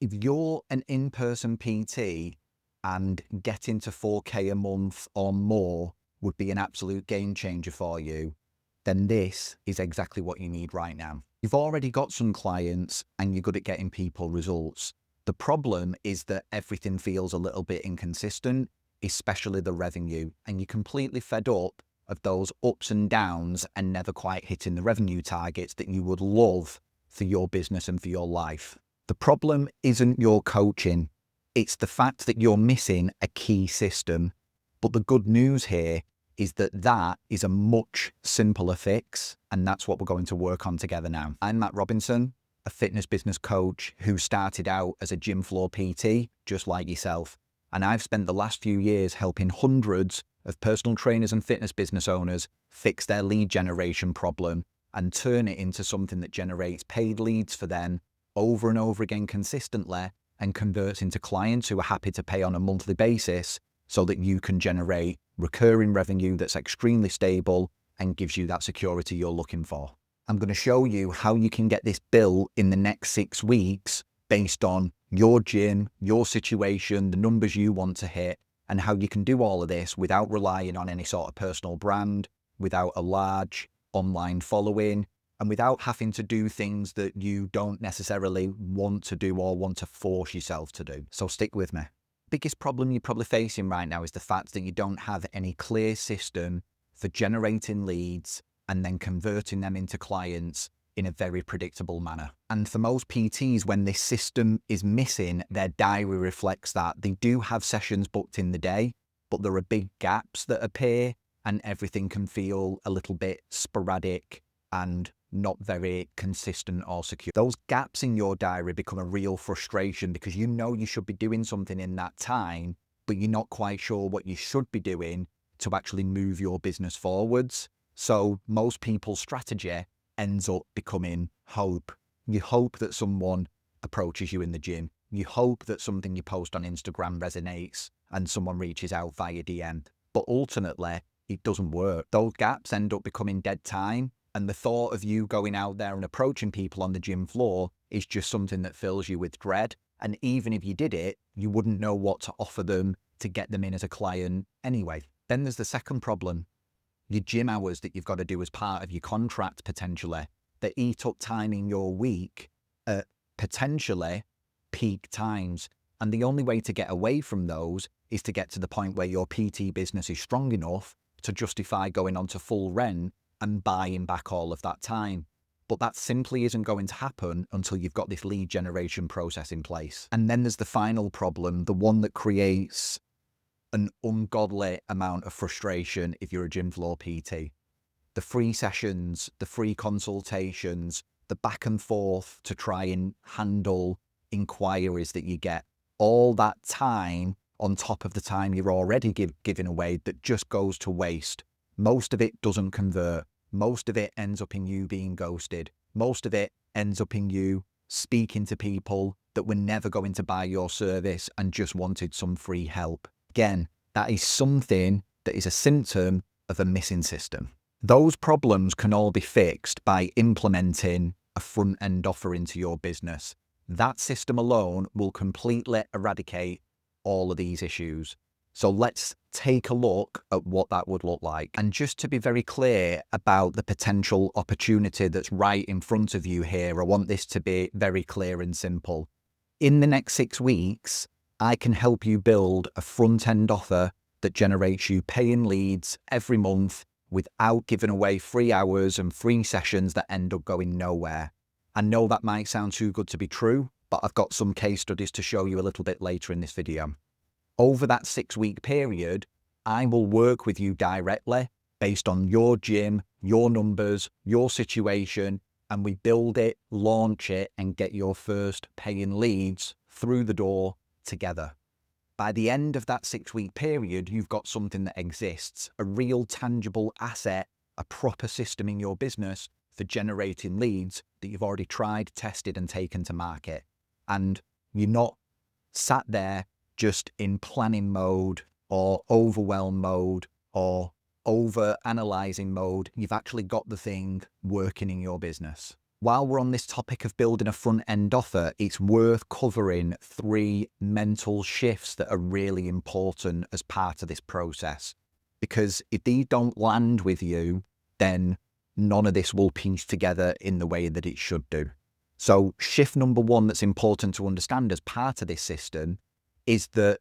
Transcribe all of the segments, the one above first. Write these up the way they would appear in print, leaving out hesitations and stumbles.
If you're an in-person PT and getting to 4K a month or more would be an absolute game changer for you, then this is exactly what you need right now. You've already got some clients and you're good at getting people results. The problem is that everything feels a little bit inconsistent, especially the revenue, and you're completely fed up of those ups and downs and never quite hitting the revenue targets that you would love for your business and for your life. The problem isn't your coaching. It's the fact that you're missing a key system. But the good news here is that that is a much simpler fix, and that's what we're going to work on together now. I'm Matt Robinson, a fitness business coach who started out as a gym floor PT, just like yourself. And I've spent the last few years helping hundreds of personal trainers and fitness business owners fix their lead generation problem and turn it into something that generates paid leads for them over and over again consistently and converts into clients who are happy to pay on a monthly basis so that you can generate recurring revenue that's extremely stable and gives you that security you're looking for. I'm going to show you how you can get this built in the next 6 weeks based on your gym, your situation, the numbers you want to hit, and how you can do all of this without relying on any sort of personal brand, without a large online following, and without having to do things that you don't necessarily want to do or want to force yourself to do. So stick with me. Biggest problem you're probably facing right now is the fact that you don't have any clear system for generating leads and then converting them into clients in a very predictable manner. And for most PTs, when this system is missing, their diary reflects that. They do have sessions booked in the day, but there are big gaps that appear and everything can feel a little bit sporadic and not very consistent or secure. Those gaps in your diary become a real frustration because you know you should be doing something in that time, but you're not quite sure what you should be doing to actually move your business forwards. So most people's strategy ends up becoming hope. You hope that someone approaches you in the gym. You hope that something you post on Instagram resonates and someone reaches out via DM. But ultimately, it doesn't work. Those gaps end up becoming dead time. And the thought of you going out there and approaching people on the gym floor is just something that fills you with dread. And even if you did it, you wouldn't know what to offer them to get them in as a client anyway. Then there's the second problem. Your gym hours that you've got to do as part of your contract potentially that eat up time in your week at potentially peak times. And the only way to get away from those is to get to the point where your PT business is strong enough to justify going on to full rent and buying back all of that time. But that simply isn't going to happen until you've got this lead generation process in place. And then there's the final problem, the one that creates an ungodly amount of frustration if you're a gym floor PT. The free sessions, the free consultations, the back and forth to try and handle inquiries that you get, all that time on top of the time you're already giving away that just goes to waste. Most of it doesn't convert. Most of it ends up in you being ghosted. Most of it ends up in you speaking to people that were never going to buy your service and just wanted some free help. Again, that is something that is a symptom of a missing system. Those problems can all be fixed by implementing a front-end offer into your business. That system alone will completely eradicate all of these issues. So let's take a look at what that would look like. And just to be very clear about the potential opportunity that's right in front of you here, I want this to be very clear and simple. In the next 6 weeks, I can help you build a front-end offer that generates you paying leads every month without giving away free hours and free sessions that end up going nowhere. I know that might sound too good to be true, but I've got some case studies to show you a little bit later in this video. Over that 6-week period, I will work with you directly based on your gym, your numbers, your situation, and we build it, launch it, and get your first paying leads through the door together. By the end of that 6-week period, you've got something that exists, a real tangible asset, a proper system in your business for generating leads that you've already tried, tested, and taken to market. And you're not sat there just in planning mode or overwhelm mode or over analyzing mode. You've actually got the thing working in your business. While we're on this topic of building a front-end offer, it's worth covering 3 mental shifts that are really important as part of this process. Because if these don't land with you, then none of this will piece together in the way that it should do. So shift number 1 that's important to understand as part of this system is that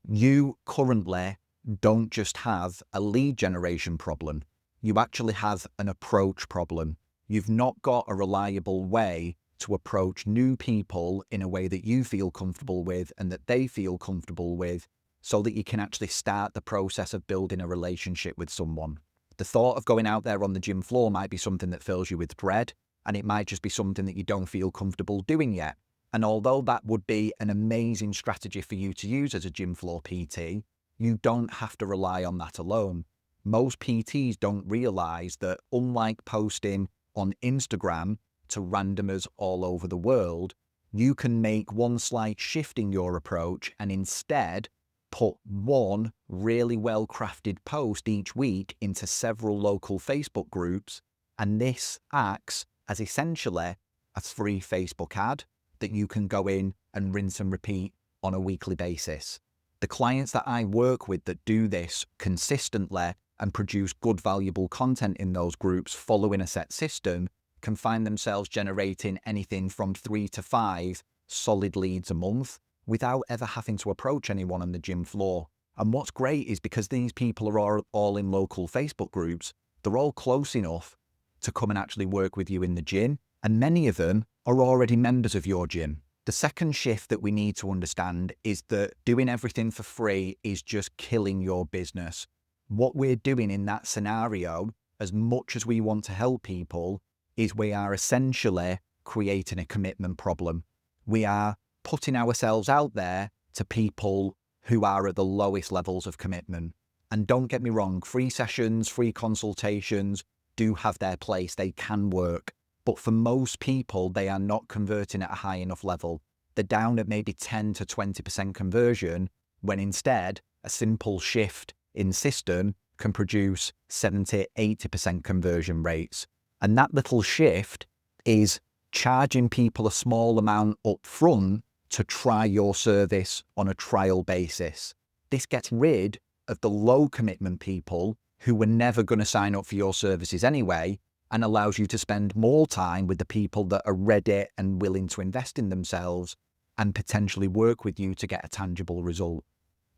you currently don't just have a lead generation problem. You actually have an approach problem. You've not got a reliable way to approach new people in a way that you feel comfortable with and that they feel comfortable with, so that you can actually start the process of building a relationship with someone. The thought of going out there on the gym floor might be something that fills you with dread, and it might just be something that you don't feel comfortable doing yet. And although that would be an amazing strategy for you to use as a gym floor PT, you don't have to rely on that alone. Most PTs don't realize that, unlike posting on Instagram to randomers all over the world, you can make one slight shift in your approach and instead put one really well-crafted post each week into several local Facebook groups, and this acts as essentially a free Facebook ad that you can go in and rinse and repeat on a weekly basis. The clients that I work with that do this consistently and produce good, valuable content in those groups following a set system can find themselves generating anything from 3 to 5 solid leads a month without ever having to approach anyone on the gym floor. And what's great is, because these people are all in local Facebook groups, they're all close enough to come and actually work with you in the gym, and many of them are already members of your gym. The second shift that we need to understand is that doing everything for free is just killing your business. What we're doing in that scenario, as much as we want to help people, is we are essentially creating a commitment problem. We are putting ourselves out there to people who are at the lowest levels of commitment. And don't get me wrong, free sessions, free consultations do have their place. They can work. But for most people, they are not converting at a high enough level. They're down at maybe 10 to 20% conversion, when instead a simple shift in system can produce 70, 80% conversion rates. And that little shift is charging people a small amount up front to try your service on a trial basis. This gets rid of the low commitment people who were never going to sign up for your services anyway, and allows you to spend more time with the people that are ready and willing to invest in themselves and potentially work with you to get a tangible result.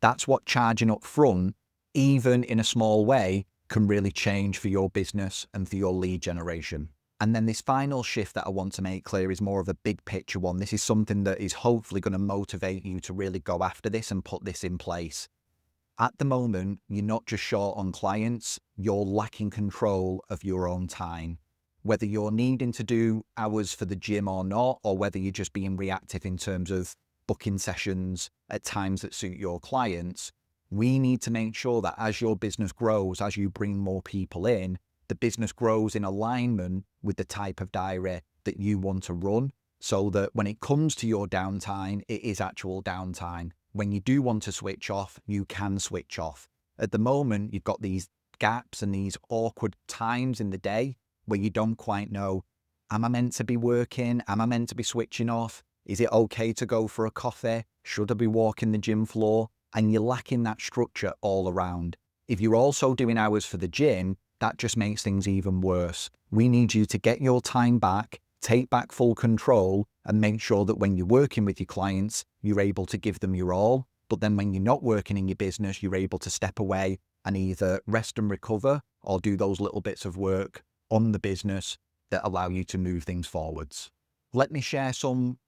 That's what charging up front, even in a small way, can really change for your business and for your lead generation. And then this final shift that I want to make clear is more of a big picture one. This is something that is hopefully going to motivate you to really go after this and put this in place. At the moment, you're not just short on clients, you're lacking control of your own time. Whether you're needing to do hours for the gym or not, or whether you're just being reactive in terms of booking sessions at times that suit your clients, we need to make sure that as your business grows, as you bring more people in, the business grows in alignment with the type of diary that you want to run, so that when it comes to your downtime, it is actual downtime. When you do want to switch off, you can switch off. At the moment, you've got these gaps and these awkward times in the day where you don't quite know, am I meant to be working? Am I meant to be switching off? Is it okay to go for a coffee? Should I be walking the gym floor? And you're lacking that structure all around. If you're also doing hours for the gym, that just makes things even worse. We need you to get your time back, take back full control, and make sure that when you're working with your clients, you're able to give them your all. But then when you're not working in your business, you're able to step away and either rest and recover or do those little bits of work on the business that allow you to move things forwards. Let me share some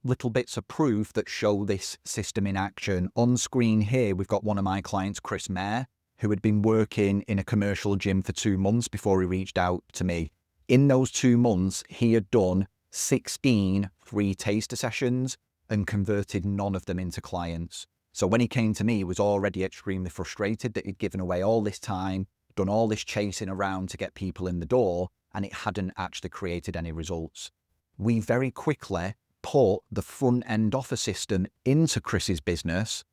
little bits of proof that show this system in action. On screen here, we've got one of my clients, Chris Mayer, who had been working in a commercial gym for 2 months before he reached out to me. In those 2 months, he had done 16 free taster sessions and converted none of them into clients. So when he came to me, he was already extremely frustrated that he'd given away all this time, done all this chasing around to get people in the door, and it hadn't actually created any results. We very quickly put the front-end offer system into Chris's business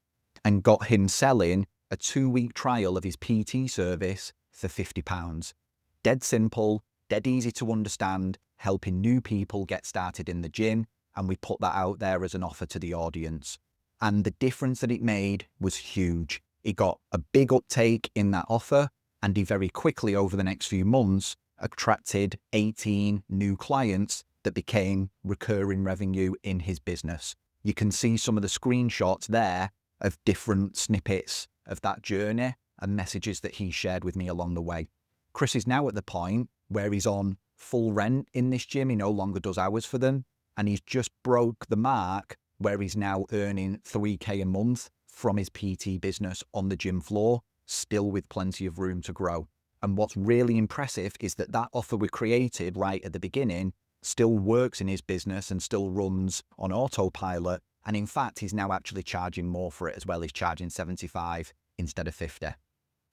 and got him selling a 2-week trial of his PT service for £50. Dead simple, dead easy to understand, helping new people get started in the gym, and we put that out there as an offer to the audience. And the difference that it made was huge. It got a big uptake in that offer, and he very quickly, over the next few months, attracted 18 new clients that became recurring revenue in his business. You can see some of the screenshots there of different snippets of that journey and messages that he shared with me along the way. Chris is now at the point where he's on full rent in this gym. He no longer does hours for them, and he's just broke the mark where he's now earning $3,000 a month from his PT business on the gym floor, still with plenty of room to grow. And what's really impressive is that that offer we created right at the beginning still works in his business and still runs on autopilot. And in fact, he's now actually charging more for it as well. He's charging 75 instead of 50.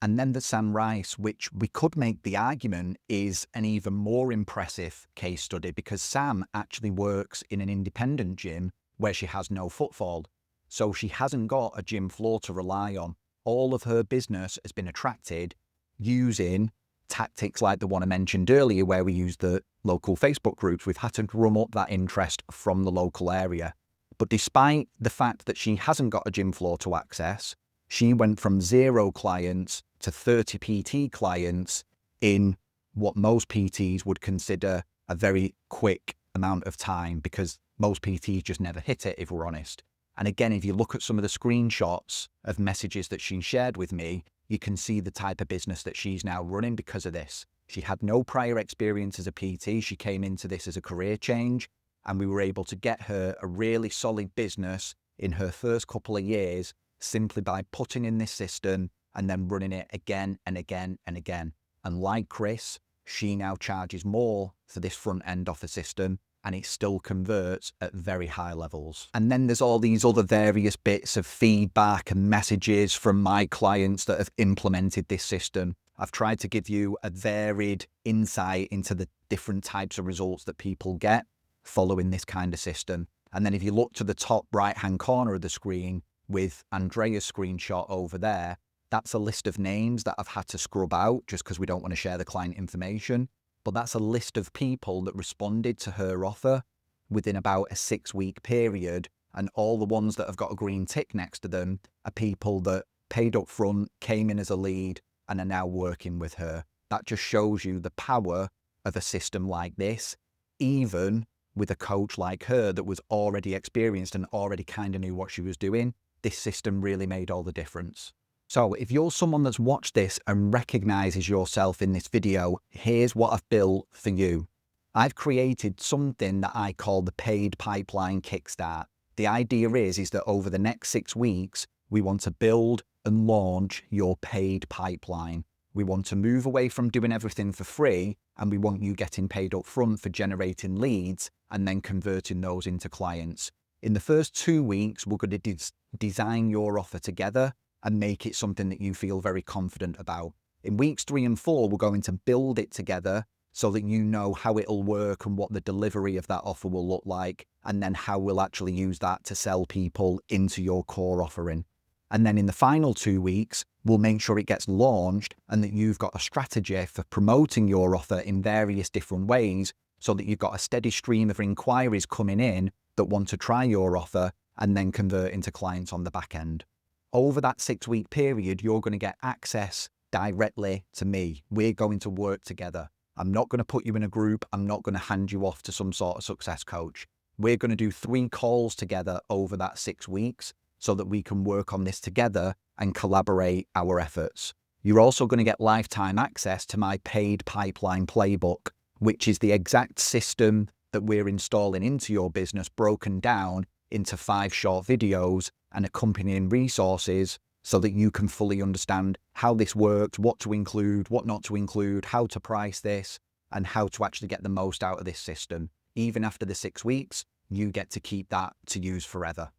And then the Sam Rice, which we could make the argument is an even more impressive case study, because Sam actually works in an independent gym where she has no footfall. So she hasn't got a gym floor to rely on. All of her business has been attracted using tactics like the one I mentioned earlier, where we use the local Facebook groups. We've had to drum up that interest from the local area. But despite the fact that she hasn't got a gym floor to access, she went from 0 clients to 30 PT clients in what most PTs would consider a very quick amount of time, because most PTs just never hit it, if we're honest. And again, if you look at some of the screenshots of messages that she shared with me, you can see the type of business that she's now running because of this. She had no prior experience as a PT. She came into this as a career change, and we were able to get her a really solid business in her first couple of years simply by putting in this system and then running it again and again and again. And like Chris, she now charges more for this front end of the system, and it still converts at very high levels. And then there's all these other various bits of feedback and messages from my clients that have implemented this system. I've tried to give you a varied insight into the different types of results that people get following this kind of system. And then if you look to the top right-hand corner of the screen with Andrea's screenshot over there, that's a list of names that I've had to scrub out just because we don't want to share the client information. But that's a list of people that responded to her offer within about a 6-week period. And all the ones that have got a green tick next to them are people that paid up front, came in as a lead, and are now working with her. That just shows you the power of a system like this, even with a coach like her that was already experienced and already kind of knew what she was doing. This system really made all the difference. So if you're someone that's watched this and recognizes yourself in this video, here's what I've built for you. I've created something that I call the Paid Pipeline Kickstart. The idea is that over the next 6 weeks, we want to build and launch your paid pipeline. We want to move away from doing everything for free, and we want you getting paid up front for generating leads and then converting those into clients. In the first 2 weeks, we're going to design your offer together and make it something that you feel very confident about. In weeks 3 and 4, we're going to build it together so that you know how it'll work and what the delivery of that offer will look like, and then how we'll actually use that to sell people into your core offering. And then in the final 2 weeks, we'll make sure it gets launched and that you've got a strategy for promoting your offer in various different ways so that you've got a steady stream of inquiries coming in that want to try your offer and then convert into clients on the back end. Over that 6-week period, you're going to get access directly to me. We're going to work together. I'm not going to put you in a group. I'm not going to hand you off to some sort of success coach. We're going to do 3 calls together over that 6 weeks so that we can work on this together and collaborate our efforts. You're also going to get lifetime access to my paid pipeline playbook, which is the exact system that we're installing into your business, broken down into 5 short videos and accompanying resources so that you can fully understand how this works, what to include, what not to include, how to price this, and how to actually get the most out of this system. Even after the 6 weeks, you get to keep that to use forever.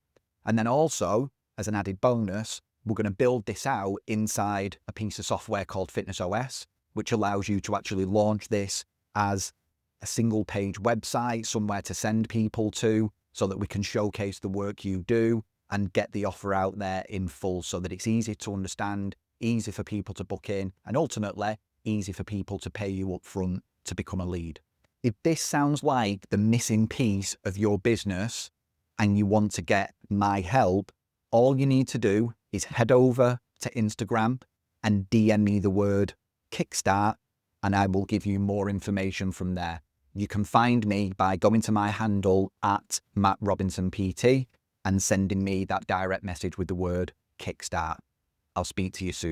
And then also, as an added bonus, we're going to build this out inside a piece of software called Fitness OS, which allows you to actually launch this as a single page website, somewhere to send people to, so that we can showcase the work you do and get the offer out there in full so that it's easy to understand, easy for people to book in, and ultimately easy for people to pay you up front to become a lead. If this sounds like the missing piece of your business and you want to get my help, all you need to do is head over to Instagram and DM me the word Kickstart, and I will give you more information from there. You can find me by going to my handle at Matt Robinson PT and sending me that direct message with the word Kickstart. I'll speak to you soon.